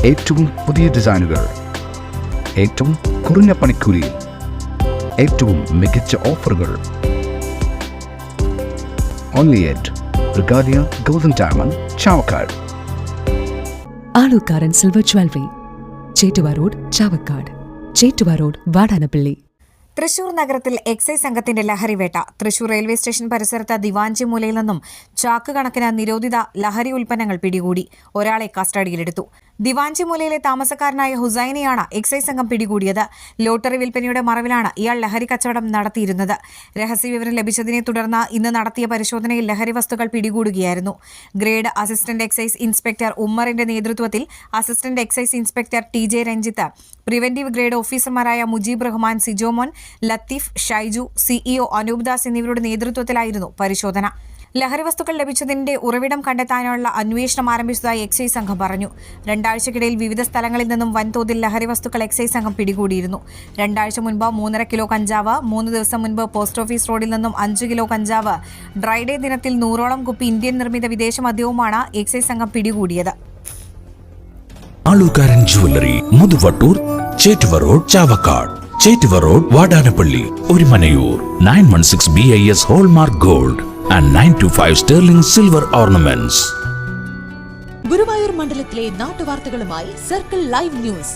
ഏറ്റവും പുതിയ ഡിസൈനുകൾ, ഏറ്റവും കുറഞ്ഞ പണിക്കൂലി, ഏറ്റവും മികച്ച ഓഫറുകൾ. Only at Regalia Golden Diamond, Chavakkad. Alukkaran silver jewellery, Chettuva road, Chavakkad. Chettuva road, Vadanappally. Thrissur നഗരത്തിൽ എക്സൈസ് സംഘത്തിന്റെ ലഹരിവേട്ട. തൃശൂർ റെയിൽവേ സ്റ്റേഷൻ പരിസരത്ത് ദിവാഞ്ചി മൂലയിൽ നിന്നും ചാക്ക് കണക്കിന് നിരോധിത ലഹരി ഉൽപ്പന്നങ്ങൾ പിടികൂടി. ഒരാളെ കസ്റ്റഡിയിലെടുത്തു. ദിവാഞ്ചി മൂലയിലെ താമസക്കാരനായ ഹുസൈനെയാണ് എക്സൈസ് സംഘം പിടികൂടിയത്. ലോട്ടറി വിൽപ്പനയുടെ മറവിലാണ് ഇയാൾ ലഹരി കച്ചവടം നടത്തിയിരുന്നത്. രഹസ്യവിവരം ലഭിച്ചതിനെ തുടർന്ന് ഇന്ന് നടത്തിയ പരിശോധനയിൽ ലഹരി വസ്തുക്കൾ പിടികൂടുകയായിരുന്നു. ഗ്രേഡ് അസിസ്റ്റന്റ് എക്സൈസ് ഇൻസ്പെക്ടർ ഉമ്മറിന്റെ നേതൃത്വത്തിൽ assistant excise inspector TJ Ranjith, preventive grade ഓഫീസർമാരായ മുജീബ് റഹ്മാൻ, സിജോമോൻ, ലത്തീഫ്, ഷൈജു, CEO അനൂപ് ദാസ് എന്നിവരുടെ നേതൃത്വത്തിലായിരുന്നു പരിശോധന. ലഹരി വസ്തുക്കൾ ലഭിച്ചതിന്റെ ഉറവിടം കണ്ടെത്താനുള്ള അന്വേഷണം ആരംഭിച്ചതായി എക്സൈസ് സംഘം പറഞ്ഞു. 2 ആഴ്ചക്കിടയിൽ വിവിധ സ്ഥലങ്ങളിൽ നിന്നും വൻതോതിൽ ലഹരി വസ്തുക്കൾ എക്സൈസ് സംഘം പിടികൂടിയിരുന്നു. 2 ആഴ്ച മുൻപ് 3.5 കിലോ കഞ്ചാവ്, 3 ദിവസം മുൻപ് പോസ്റ്റ് ഓഫീസ് റോഡിൽ നിന്നും 5 കിലോ കഞ്ചാവ്, ഡ്രൈഡേ ദിനത്തിൽ 100ഓളം കുപ്പി ഇന്ത്യൻ നിർമ്മിത വിദേശ മദ്യവുമാണ് എക്സൈസ് സംഘം പിടികൂടിയത്. Alukkaran jewellery, Muthuvattoor, Chettuva road, Chavakkad. Chettuva road, Vadanappally, Orumanayur. 916 BIS hallmark gold and 925 sterling silver ornaments. Guruvayur മണ്ഡലത്തിലെ നാട്ടുവാർത്തകളുമായി സർക്കിൾ ലൈവ് ന്യൂസ്.